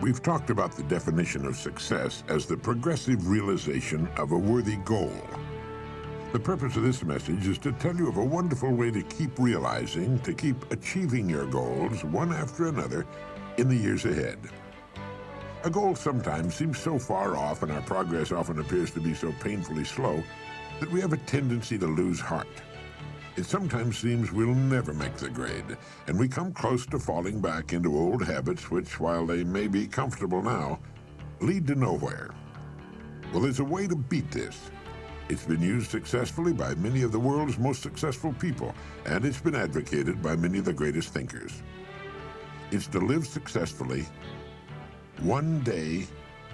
We've talked about the definition of success as the progressive realization of a worthy goal. The purpose of this message is to tell you of a wonderful way to keep realizing, to keep achieving your goals one after another in the years ahead. A goal sometimes seems so far off and our progress often appears to be so painfully slow that we have a tendency to lose heart. It sometimes seems we'll never make the grade, and we come close to falling back into old habits which, while they may be comfortable now, lead to nowhere. Well, there's a way to beat this. It's been used successfully by many of the world's most successful people, and it's been advocated by many of the greatest thinkers. It's to live successfully one day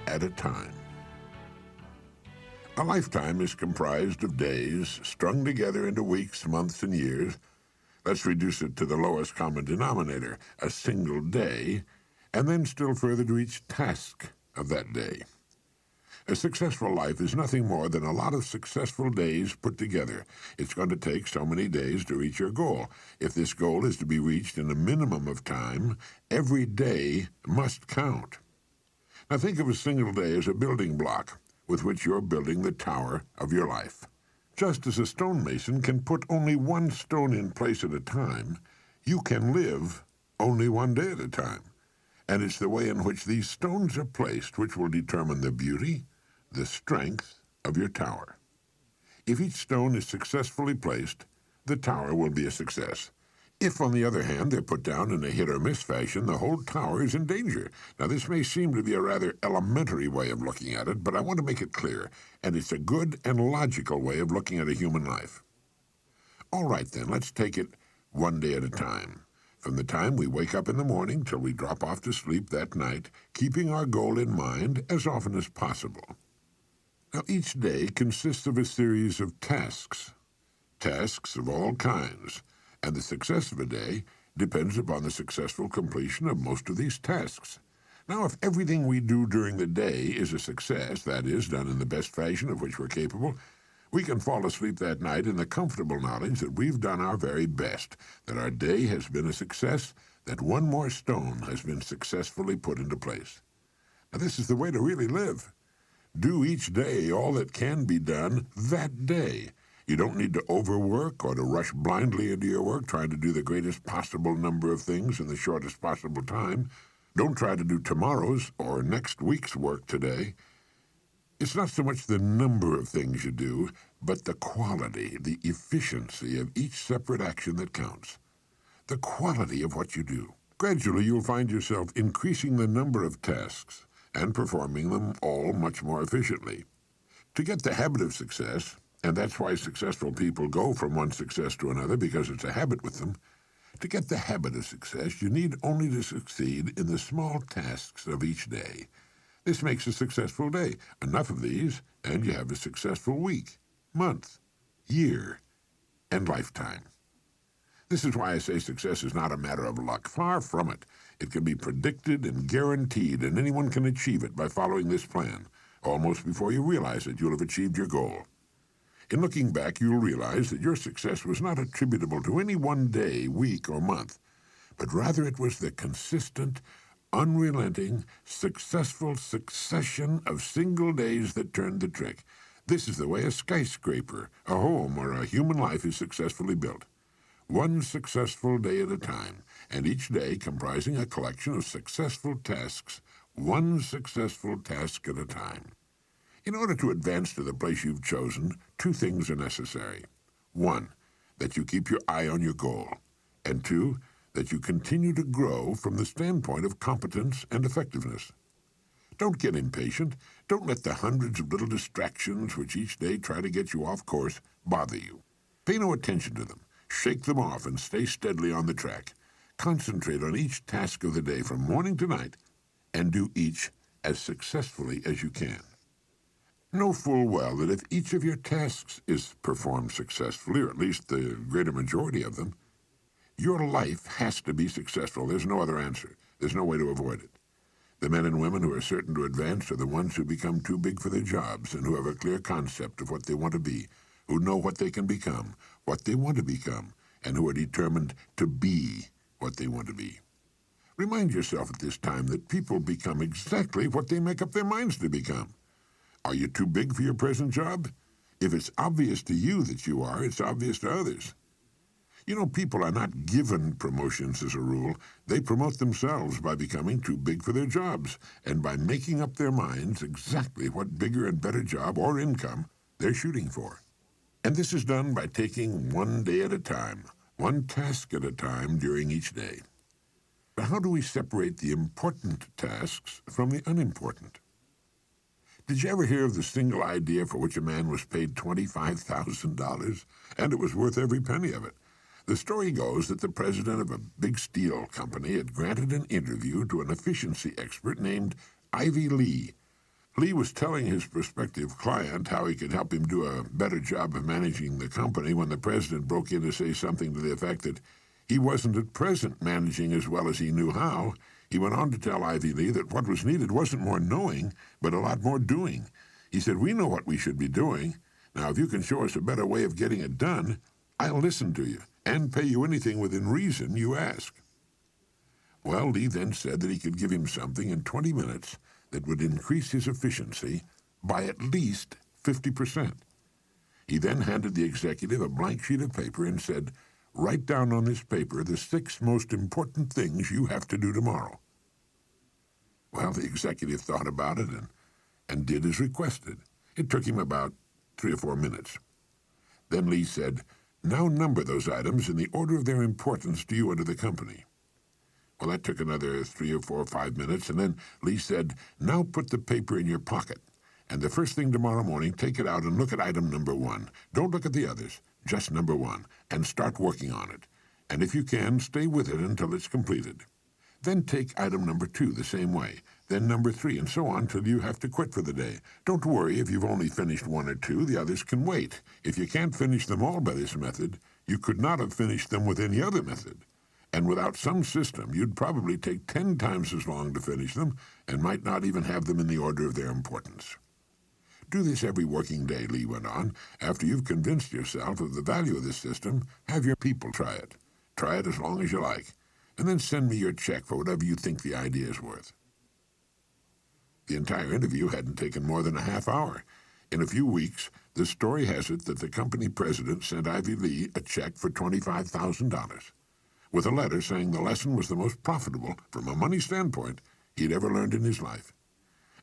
at a time. A lifetime is comprised of days strung together into weeks, months, and years. Let's reduce it to the lowest common denominator, a single day, and then still further to each task of that day. A successful life is nothing more than a lot of successful days put together. It's going to take so many days to reach your goal. If this goal is to be reached in a minimum of time, every day must count. Now think of a single day as a building block with which you're building the tower of your life. Just as a stonemason can put only one stone in place at a time, you can live only one day at a time. And it's the way in which these stones are placed which will determine the beauty, the strength of your tower. If each stone is successfully placed, the tower will be a success. If, on the other hand, they're put down in a hit-or-miss fashion, the whole tower is in danger. Now, this may seem to be a rather elementary way of looking at it, but I want to make it clear, and it's a good and logical way of looking at a human life. All right, then, let's take it one day at a time. From the time we wake up in the morning till we drop off to sleep that night, keeping our goal in mind as often as possible. Now, each day consists of a series of tasks of all kinds, and the success of a day depends upon the successful completion of most of these tasks. Now, if everything we do during the day is a success, that is, done in the best fashion of which we're capable, we can fall asleep that night in the comfortable knowledge that we've done our very best, that our day has been a success, that one more stone has been successfully put into place. Now, this is the way to really live. Do each day all that can be done that day. You don't need to overwork or to rush blindly into your work trying to do the greatest possible number of things in the shortest possible time. Don't try to do tomorrow's or next week's work today. It's not so much the number of things you do, but the quality, the efficiency of each separate action that counts. The quality of what you do. Gradually, you'll find yourself increasing the number of tasks and performing them all much more efficiently. To get the habit of success, and that's why successful people go from one success to another, because it's a habit with them. To get the habit of success, you need only to succeed in the small tasks of each day. This makes a successful day. Enough of these, and you have a successful week, month, year, and lifetime. This is why I say success is not a matter of luck. Far from it. It can be predicted and guaranteed, and anyone can achieve it by following this plan. Almost before you realize it, you'll have achieved your goal. In looking back, you'll realize that your success was not attributable to any one day, week, or month, but rather it was the consistent, unrelenting, successful succession of single days that turned the trick. This is the way a skyscraper, a home, or a human life is successfully built. One successful day at a time, and each day comprising a collection of successful tasks, one successful task at a time. In order to advance to the place you've chosen, two things are necessary. One, that you keep your eye on your goal, and two, that you continue to grow from the standpoint of competence and effectiveness. Don't get impatient. Don't let the hundreds of little distractions which each day try to get you off course bother you. Pay no attention to them. Shake them off and stay steadily on the track. Concentrate on each task of the day from morning to night, and do each as successfully as you can. Know full well that if each of your tasks is performed successfully, or at least the greater majority of them, your life has to be successful. There's no other answer. There's no way to avoid it. The men and women who are certain to advance are the ones who become too big for their jobs and who have a clear concept of what they want to be, who know what they can become, what they want to become, and who are determined to be what they want to be. Remind yourself at this time that people become exactly what they make up their minds to become. Are you too big for your present job? If it's obvious to you that you are, it's obvious to others. You know, people are not given promotions as a rule. They promote themselves by becoming too big for their jobs and by making up their minds exactly what bigger and better job or income they're shooting for. And this is done by taking one day at a time, one task at a time during each day. But how do we separate the important tasks from the unimportant? Did you ever hear of the single idea for which a man was paid $25,000, and it was worth every penny of it? The story goes that the president of a big steel company had granted an interview to an efficiency expert named Ivy Lee. Lee was telling his prospective client how he could help him do a better job of managing the company when the president broke in to say something to the effect that he wasn't at present managing as well as he knew how. He went on to tell Ivy Lee that what was needed wasn't more knowing, but a lot more doing. He said, "We know what we should be doing. Now, if you can show us a better way of getting it done, I'll listen to you and pay you anything within reason you ask." Well, Lee then said that he could give him something in 20 minutes that would increase his efficiency by at least 50%. He then handed the executive a blank sheet of paper and said, "Write down on this paper the 6 most important things you have to do tomorrow." Well, the executive thought about it and did as requested. It took him about 3 or 4 minutes. Then Lee said, "Now number those items in the order of their importance to you and to the company." Well, that took another 3 or 4 or 5 minutes, and then Lee said, "Now put the paper in your pocket, and the first thing tomorrow morning, take it out and look at item number 1. Don't look at the others, just number 1, and start working on it. And if you can, stay with it until it's completed. Then take item number 2 the same way, then number 3, and so on till you have to quit for the day. Don't worry if you've only finished 1 or 2, the others can wait. If you can't finish them all by this method, you could not have finished them with any other method. And without some system, you'd probably take 10 times as long to finish them and might not even have them in the order of their importance." Do this every working day, Lee went on. After you've convinced yourself of the value of this system, have your people try it. Try it as long as you like, and then send me your check for whatever you think the idea is worth. The entire interview hadn't taken more than a half hour. In a few weeks, the story has it that the company president sent Ivy Lee a check for $25,000, with a letter saying the lesson was the most profitable, from a money standpoint, he'd ever learned in his life.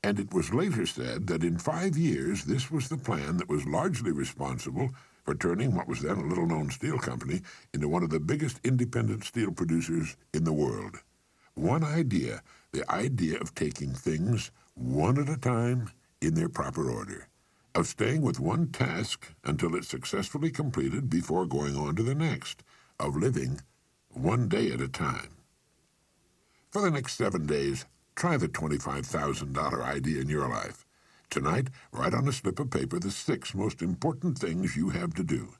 And it was later said that in 5 years, this was the plan that was largely responsible for turning what was then a little-known steel company into one of the biggest independent steel producers in the world. One idea, the idea of taking things one at a time in their proper order, of staying with one task until it's successfully completed before going on to the next, of living one day at a time. For the next 7 days, try the $25,000 idea in your life. Tonight, write on a slip of paper the 6 most important things you have to do.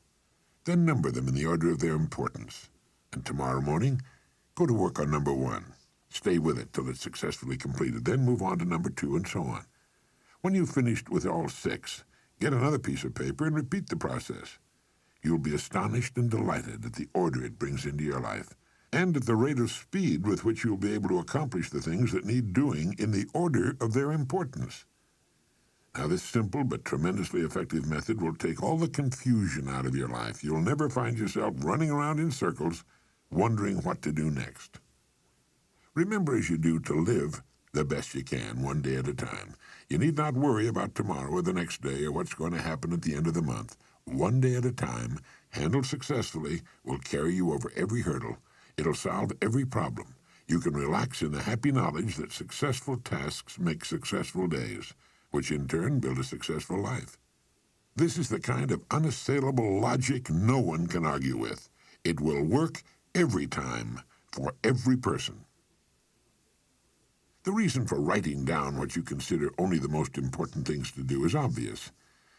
Then number them in the order of their importance. And tomorrow morning, go to work on number 1. Stay with it till it's successfully completed. Then move on to number 2, and so on. When you've finished with all 6, get another piece of paper and repeat the process. You'll be astonished and delighted at the order it brings into your life, and at the rate of speed with which you'll be able to accomplish the things that need doing in the order of their importance. Now, this simple but tremendously effective method will take all the confusion out of your life. You'll never find yourself running around in circles, wondering what to do next. Remember as you do to live the best you can, one day at a time. You need not worry about tomorrow or the next day or what's going to happen at the end of the month. One day at a time, handled successfully, will carry you over every hurdle. It'll solve every problem. You can relax in the happy knowledge that successful tasks make successful days, which in turn build a successful life. This is the kind of unassailable logic no one can argue with. It will work every time, for every person. The reason for writing down what you consider only the most important things to do is obvious.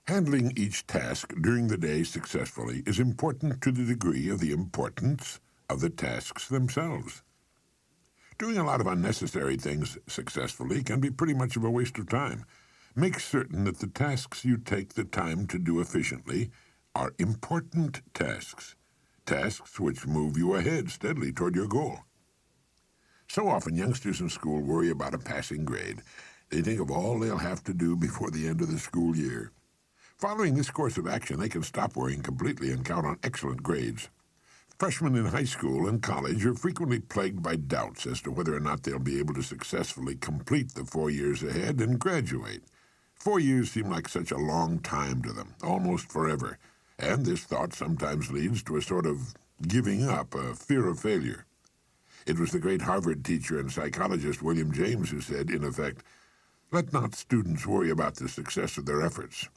Handling each task during the day successfully is important to the degree of the importance of the tasks themselves. Doing a lot of unnecessary things successfully can be pretty much of a waste of time. Make certain that the tasks you take the time to do efficiently are important tasks, tasks which move you ahead steadily toward your goal. So often youngsters in school worry about a passing grade. They think of all they'll have to do before the end of the school year. Following this course of action, they can stop worrying completely and count on excellent grades. Freshmen in high school and college are frequently plagued by doubts as to whether or not they'll be able to successfully complete the 4 years ahead and graduate. 4 years seem like such a long time to them, almost forever, and this thought sometimes leads to a sort of giving up, a fear of failure. It was the great Harvard teacher and psychologist William James who said, in effect, "Let not students worry about the success of their efforts.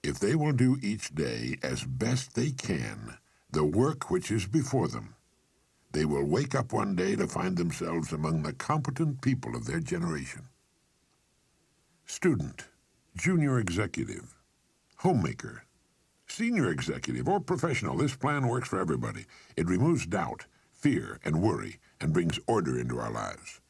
If they will do each day as best they can the work which is before them, they will wake up one day to find themselves among the competent people of their generation." Student, junior executive, homemaker, senior executive, or professional, this plan works for everybody. It removes doubt, fear, and worry, and brings order into our lives.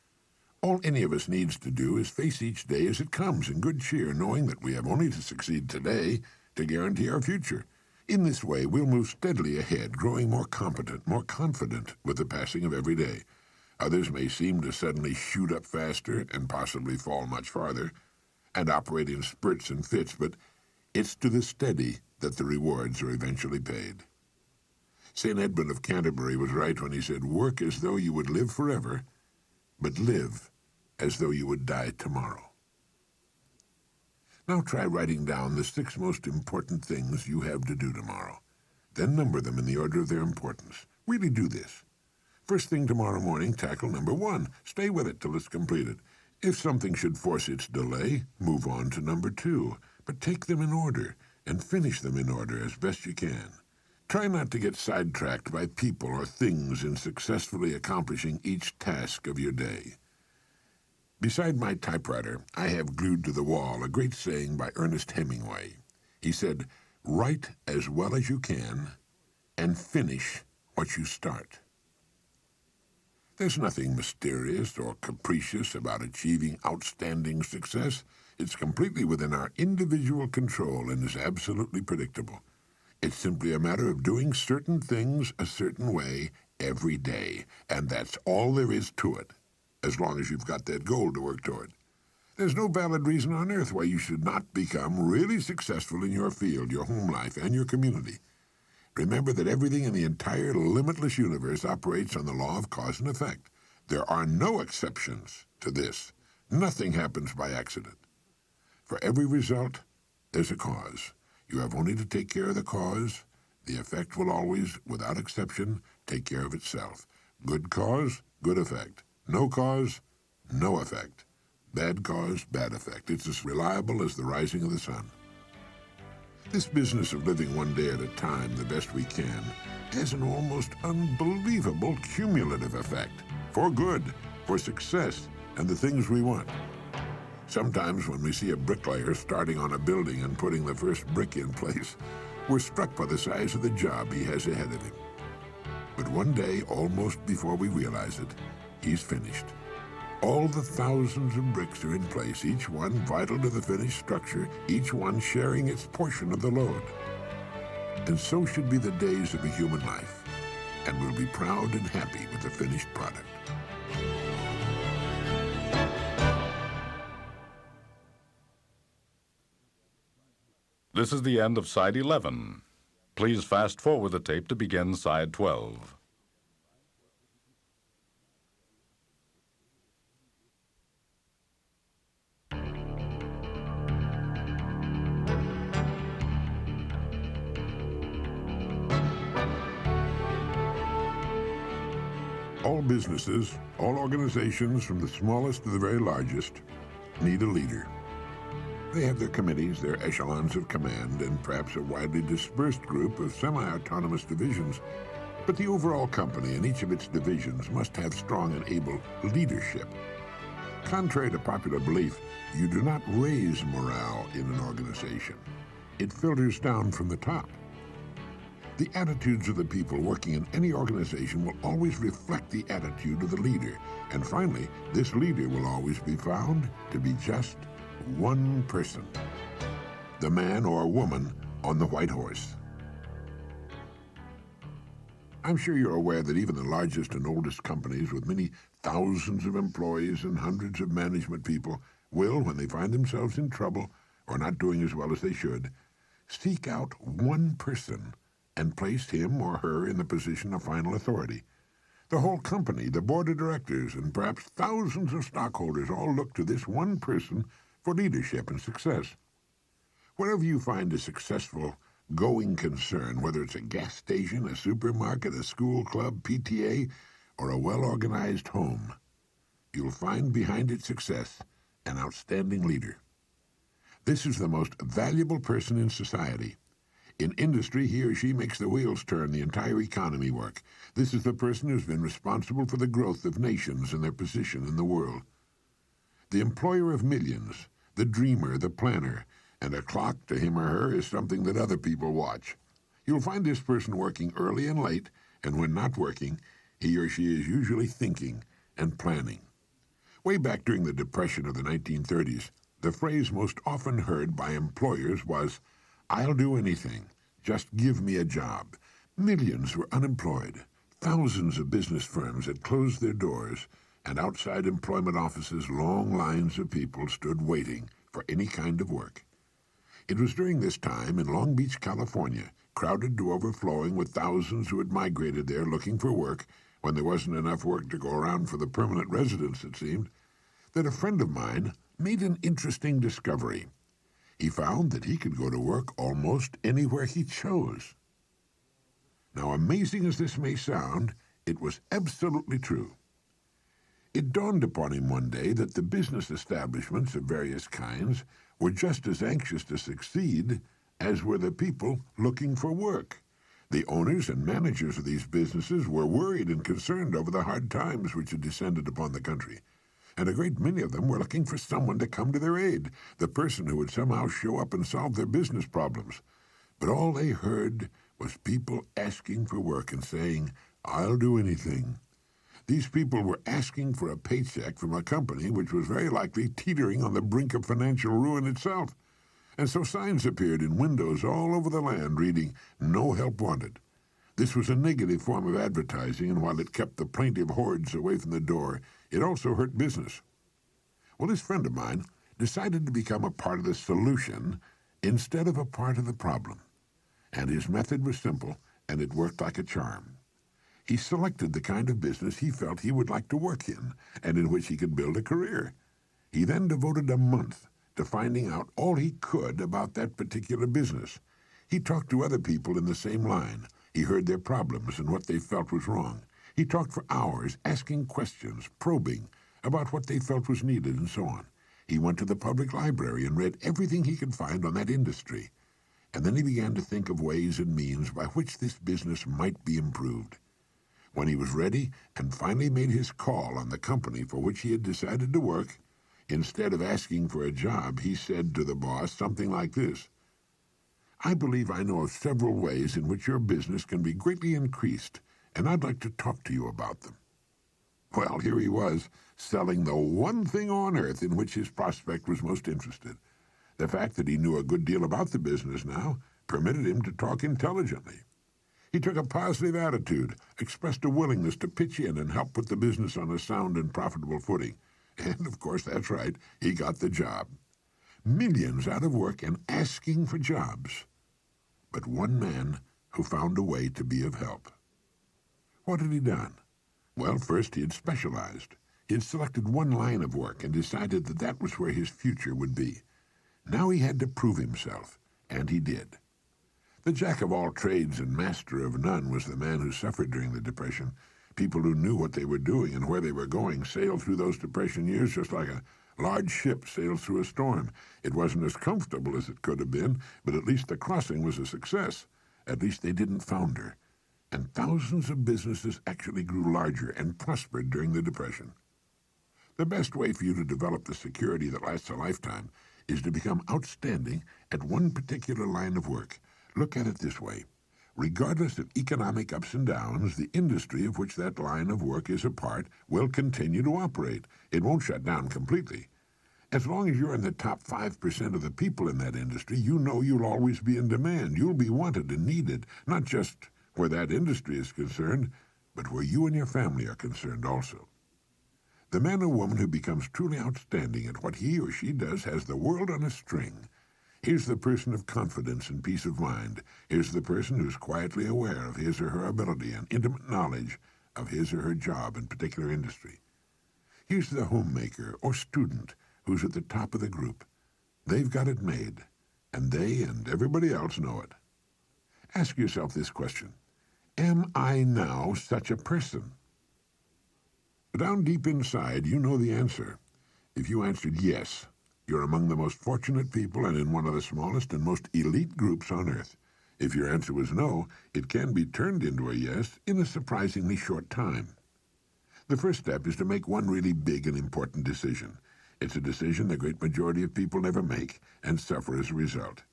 All any of us needs to do is face each day as it comes in good cheer, knowing that we have only to succeed today to guarantee our future. In this way, we'll move steadily ahead, growing more competent, more confident with the passing of every day. Others may seem to suddenly shoot up faster and possibly fall much farther, and operate in spurts and fits, but it's to the steady that the rewards are eventually paid. St. Edmund of Canterbury was right when he said, "Work as though you would live forever, but live as though you would die tomorrow." Now try writing down the 6 most important things you have to do tomorrow. Then number them in the order of their importance. Really do this. First thing tomorrow morning, tackle number 1. Stay with it till it's completed. If something should force its delay, move on to number 2. But take them in order and finish them in order as best you can. Try not to get sidetracked by people or things in successfully accomplishing each task of your day. Beside my typewriter, I have glued to the wall a great saying by Ernest Hemingway. He said, "Write as well as you can and finish what you start." There's nothing mysterious or capricious about achieving outstanding success. It's completely within our individual control and is absolutely predictable. It's simply a matter of doing certain things a certain way every day, and that's all there is to it, as long as you've got that goal to work toward. There's no valid reason on earth why you should not become really successful in your field, your home life, and your community. Remember that everything in the entire limitless universe operates on the law of cause and effect. There are no exceptions to this. Nothing happens by accident. For every result, there's a cause. You have only to take care of the cause. The effect will always, without exception, take care of itself. Good cause, good effect. No cause, no effect. Bad cause, bad effect. It's as reliable as the rising of the sun. This business of living one day at a time the best we can has an almost unbelievable cumulative effect. For good, for success, and the things we want. Sometimes when we see a bricklayer starting on a building and putting the first brick in place, we're struck by the size of the job he has ahead of him. But one day, almost before we realize it, he's finished. All the thousands of bricks are in place, each one vital to the finished structure, each one sharing its portion of the load. And so should be the days of a human life, and we'll be proud and happy with the finished product. This is the end of Side 11. Please fast forward the tape to begin Side 12. All businesses, all organizations, from the smallest to the very largest, need a leader. They have their committees, their echelons of command, and perhaps a widely dispersed group of semi-autonomous divisions. But the overall company and each of its divisions must have strong and able leadership. Contrary to popular belief, you do not raise morale in an organization. It filters down from the top. The attitudes of the people working in any organization will always reflect the attitude of the leader. And finally, this leader will always be found to be just one person, the man or woman on the white horse. I'm sure you're aware that even the largest and oldest companies with many thousands of employees and hundreds of management people will, when they find themselves in trouble or not doing as well as they should, seek out one person and place him or her in the position of final authority. The whole company, the board of directors, and perhaps thousands of stockholders all look to this one person for leadership and success. Wherever you find a successful, going concern, whether it's a gas station, a supermarket, a school club, PTA, or a well-organized home, you'll find behind its success an outstanding leader. This is the most valuable person in society. In industry, he or she makes the wheels turn, the entire economy work. This is the person who's been responsible for the growth of nations and their position in the world. The employer of millions, the dreamer, the planner, and a clock to him or her is something that other people watch. You'll find this person working early and late, and when not working, he or she is usually thinking and planning. Way back during the Depression of the 1930s, the phrase most often heard by employers was, "I'll do anything. Just give me a job." Millions were unemployed. Thousands of business firms had closed their doors, and outside employment offices long lines of people stood waiting for any kind of work. It was during this time in Long Beach, California, crowded to overflowing with thousands who had migrated there looking for work when there wasn't enough work to go around for the permanent residents, it seemed, that a friend of mine made an interesting discovery. He found that he could go to work almost anywhere he chose. Now, amazing as this may sound, it was absolutely true. It dawned upon him one day that the business establishments of various kinds were just as anxious to succeed as were the people looking for work. The owners and managers of these businesses were worried and concerned over the hard times which had descended upon the country, and a great many of them were looking for someone to come to their aid, the person who would somehow show up and solve their business problems. But all they heard was people asking for work and saying, "I'll do anything." These people were asking for a paycheck from a company which was very likely teetering on the brink of financial ruin itself. And so signs appeared in windows all over the land reading, "No help wanted." This was a negative form of advertising, and while it kept the plaintive hordes away from the door, it also hurt business. Well, this friend of mine decided to become a part of the solution instead of a part of the problem. And his method was simple, and it worked like a charm. He selected the kind of business he felt he would like to work in, and in which he could build a career. He then devoted a month to finding out all he could about that particular business. He talked to other people in the same line. He heard their problems and what they felt was wrong. He talked for hours, asking questions, probing about what they felt was needed, and so on. He went to the public library and read everything he could find on that industry. And then he began to think of ways and means by which this business might be improved. When he was ready and finally made his call on the company for which he had decided to work, instead of asking for a job, he said to the boss something like this: "I believe I know of several ways in which your business can be greatly increased, and I'd like to talk to you about them." Well, here he was, selling the one thing on earth in which his prospect was most interested. The fact that he knew a good deal about the business now permitted him to talk intelligently. He took a positive attitude, expressed a willingness to pitch in and help put the business on a sound and profitable footing. And, of course, that's right, he got the job. Millions out of work and asking for jobs. But one man who found a way to be of help. What had he done? Well, first he had specialized. He had selected one line of work and decided that that was where his future would be. Now he had to prove himself, and he did. The jack of all trades and master of none was the man who suffered during the Depression. People who knew what they were doing and where they were going sailed through those Depression years just like a large ship sails through a storm. It wasn't as comfortable as it could have been, but at least the crossing was a success. At least they didn't founder. And thousands of businesses actually grew larger and prospered during the Depression. The best way for you to develop the security that lasts a lifetime is to become outstanding at one particular line of work. Look at it this way. Regardless of economic ups and downs, the industry of which that line of work is a part will continue to operate. It won't shut down completely. As long as you're in the top 5% of the people in that industry, you know you'll always be in demand. You'll be wanted and needed, not just where that industry is concerned, but where you and your family are concerned also. The man or woman who becomes truly outstanding at what he or she does has the world on a string. Here's the person of confidence and peace of mind. Here's the person who's quietly aware of his or her ability and intimate knowledge of his or her job in particular industry. Here's the homemaker or student who's at the top of the group. They've got it made, and they and everybody else know it. Ask yourself this question: am I now such a person? Down deep inside, you know the answer. If you answered yes, you're among the most fortunate people and in one of the smallest and most elite groups on earth. If your answer was no, it can be turned into a yes in a surprisingly short time. The first step is to make one really big and important decision. It's a decision the great majority of people never make and suffer as a result.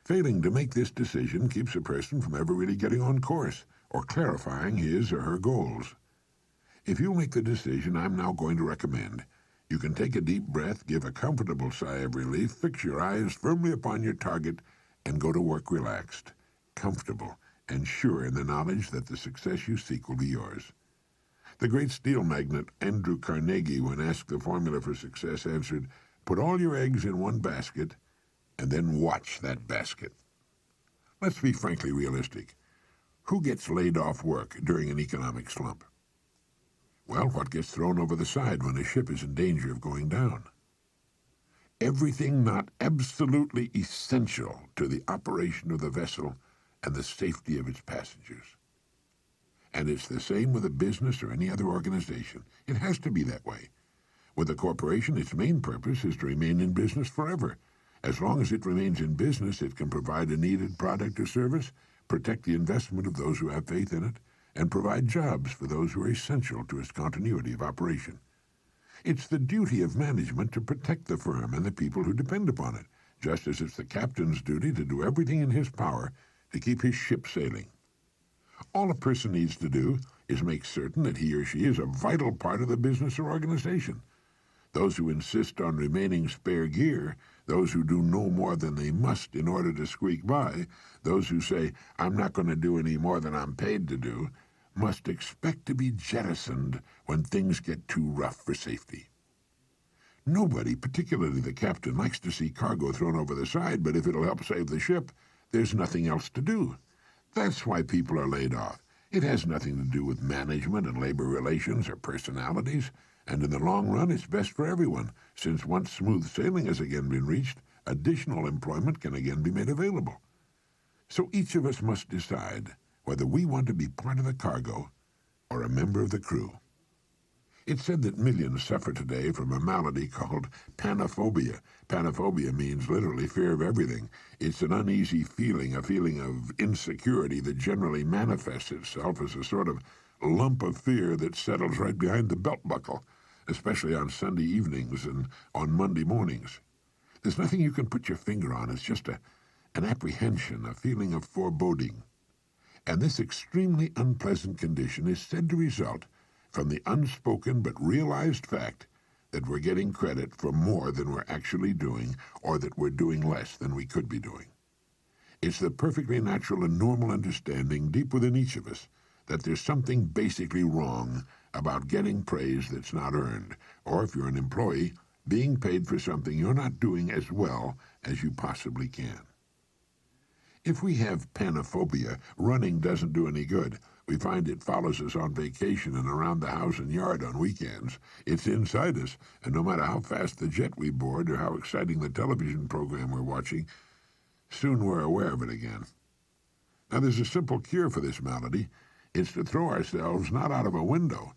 Failing to make this decision keeps a person from ever really getting on course or clarifying his or her goals. If you make the decision I'm now going to recommend, you can take a deep breath, give a comfortable sigh of relief, fix your eyes firmly upon your target, and go to work relaxed, comfortable, and sure in the knowledge that the success you seek will be yours. The great steel magnate Andrew Carnegie, when asked the formula for success, answered, "Put all your eggs in one basket, and then watch that basket." Let's be frankly realistic. Who gets laid off work during an economic slump? Well, what gets thrown over the side when a ship is in danger of going down? Everything not absolutely essential to the operation of the vessel and the safety of its passengers. And it's the same with a business or any other organization. It has to be that way. With a corporation, its main purpose is to remain in business forever. As long as it remains in business, it can provide a needed product or service, protect the investment of those who have faith in it, and provide jobs for those who are essential to its continuity of operation. It's the duty of management to protect the firm and the people who depend upon it, just as it's the captain's duty to do everything in his power to keep his ship sailing. All a person needs to do is make certain that he or she is a vital part of the business or organization. Those who insist on remaining spare gear, those who do no more than they must in order to squeak by, those who say, "I'm not going to do any more than I'm paid to do," must expect to be jettisoned when things get too rough for safety. Nobody, particularly the captain, likes to see cargo thrown over the side, but if it'll help save the ship, there's nothing else to do. That's why people are laid off. It has nothing to do with management and labor relations or personalities, and in the long run it's best for everyone, since once smooth sailing has again been reached, additional employment can again be made available. So each of us must decide whether we want to be part of the cargo or a member of the crew. It's said that millions suffer today from a malady called panophobia. Panophobia means literally fear of everything. It's an uneasy feeling, a feeling of insecurity that generally manifests itself as a sort of lump of fear that settles right behind the belt buckle, especially on Sunday evenings and on Monday mornings. There's nothing you can put your finger on. It's just an apprehension, a feeling of foreboding. And this extremely unpleasant condition is said to result from the unspoken but realized fact that we're getting credit for more than we're actually doing, or that we're doing less than we could be doing. It's the perfectly natural and normal understanding deep within each of us that there's something basically wrong about getting praise that's not earned, or if you're an employee, being paid for something you're not doing as well as you possibly can. If we have panophobia, running doesn't do any good. We find it follows us on vacation and around the house and yard on weekends. It's inside us, and no matter how fast the jet we board or how exciting the television program we're watching, soon we're aware of it again. Now, there's a simple cure for this malady. It's to throw ourselves not out of a window,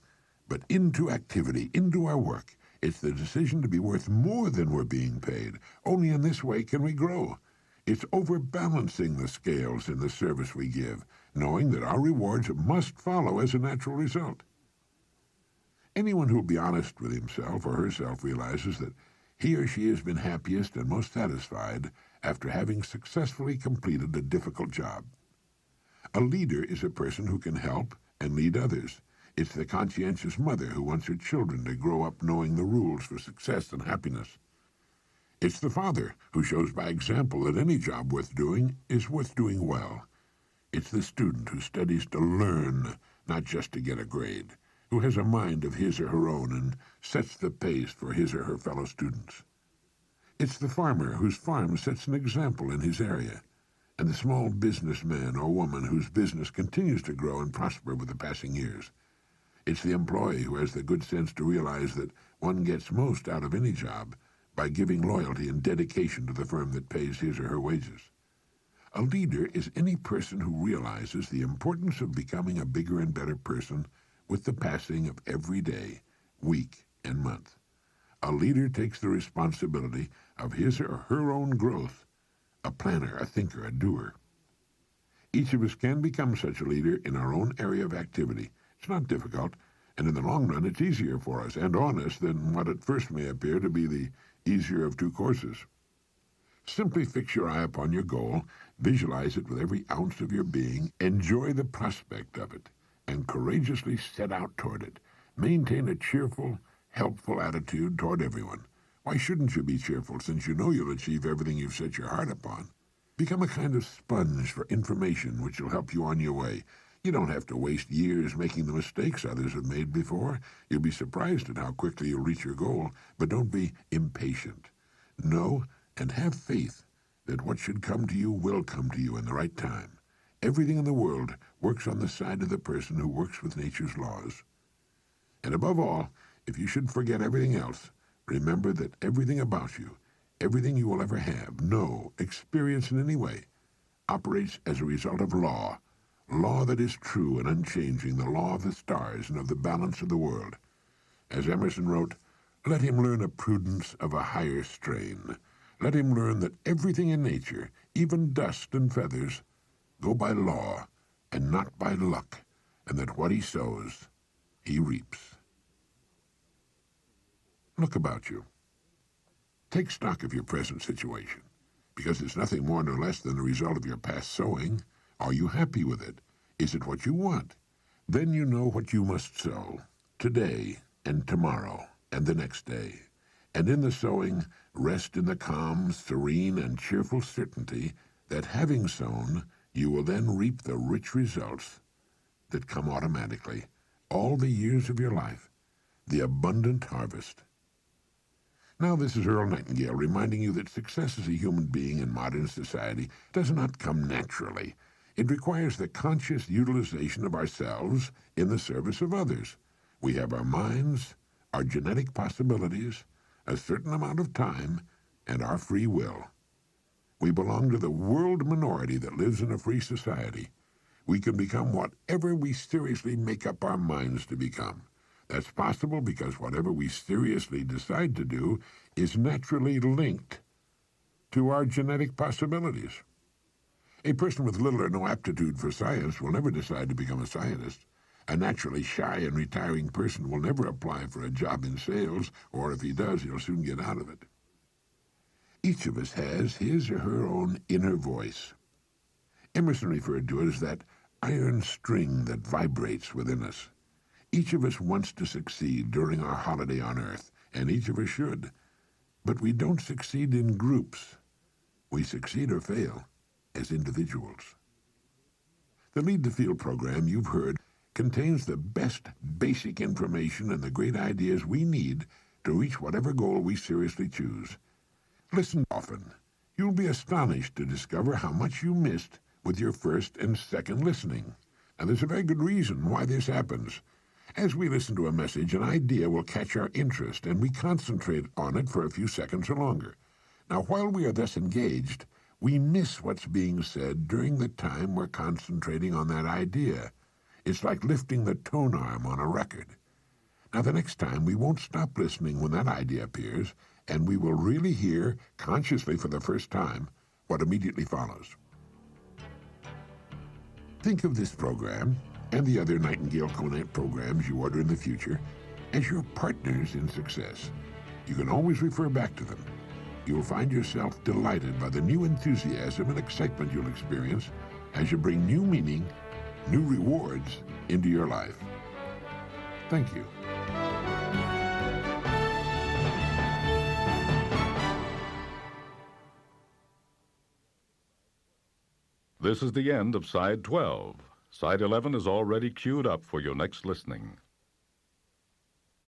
but into activity, into our work. It's the decision to be worth more than we're being paid. Only in this way can we grow. It's overbalancing the scales in the service we give, knowing that our rewards must follow as a natural result. Anyone who will be honest with himself or herself realizes that he or she has been happiest and most satisfied after having successfully completed a difficult job. A leader is a person who can help and lead others. It's the conscientious mother who wants her children to grow up knowing the rules for success and happiness. It's the father who shows by example that any job worth doing is worth doing well. It's the student who studies to learn, not just to get a grade, who has a mind of his or her own and sets the pace for his or her fellow students. It's the farmer whose farm sets an example in his area, and the small businessman or woman whose business continues to grow and prosper with the passing years. It's the employee who has the good sense to realize that one gets most out of any job by giving loyalty and dedication to the firm that pays his or her wages. A leader is any person who realizes the importance of becoming a bigger and better person with the passing of every day, week, and month. A leader takes the responsibility of his or her own growth, a planner, a thinker, a doer. Each of us can become such a leader in our own area of activity. It's not difficult, and in the long run it's easier for us and on us than what at first may appear to be the easier of two courses. Simply fix your eye upon your goal, visualize it with every ounce of your being, enjoy the prospect of it, and courageously set out toward it. Maintain a cheerful, helpful attitude toward everyone. Why shouldn't you be cheerful, since you know you'll achieve everything you've set your heart upon? Become a kind of sponge for information which will help you on your way. You don't have to waste years making the mistakes others have made before. You'll be surprised at how quickly you'll reach your goal, but don't be impatient. Know and have faith that what should come to you will come to you in the right time. Everything in the world works on the side of the person who works with nature's laws. And above all, if you should forget everything else, remember that everything about you, everything you will ever have, know, experience in any way, operates as a result of law that is true and unchanging, the law of the stars and of the balance of the world. As Emerson wrote, "Let him learn a prudence of a higher strain. Let him learn that everything in nature, even dust and feathers, go by law and not by luck, and that what he sows, he reaps." Look about you. Take stock of your present situation, because it's nothing more nor less than the result of your past sowing. Are you happy with it? Is it what you want? Then you know what you must sow, today and tomorrow and the next day. And in the sowing, rest in the calm, serene, and cheerful certainty that having sown, you will then reap the rich results that come automatically, all the years of your life, the abundant harvest. Now this is Earl Nightingale reminding you that success as a human being in modern society does not come naturally. It requires the conscious utilization of ourselves in the service of others. We have our minds, our genetic possibilities, a certain amount of time, and our free will. We belong to the world minority that lives in a free society. We can become whatever we seriously make up our minds to become. That's possible because whatever we seriously decide to do is naturally linked to our genetic possibilities. A person with little or no aptitude for science will never decide to become a scientist. A naturally shy and retiring person will never apply for a job in sales, or if he does, he'll soon get out of it. Each of us has his or her own inner voice. Emerson referred to it as that iron string that vibrates within us. Each of us wants to succeed during our holiday on Earth, and each of us should. But we don't succeed in groups. We succeed or fail as individuals. The Lead the Field program you've heard contains the best basic information and the great ideas we need to reach whatever goal we seriously choose. Listen often. You'll be astonished to discover how much you missed with your first and second listening. And there's a very good reason why this happens. As we listen to a message, an idea will catch our interest, and we concentrate on it for a few seconds or longer. Now, while we are thus engaged, we miss what's being said during the time we're concentrating on that idea. It's like lifting the tone arm on a record. Now, the next time, we won't stop listening when that idea appears, and we will really hear, consciously for the first time, what immediately follows. Think of this program, and the other Nightingale Conant programs you order in the future, as your partners in success. You can always refer back to them. You'll find yourself delighted by the new enthusiasm and excitement you'll experience as you bring new meaning, new rewards into your life. Thank you. This is the end of side 12. Side 11 is already queued up for your next listening.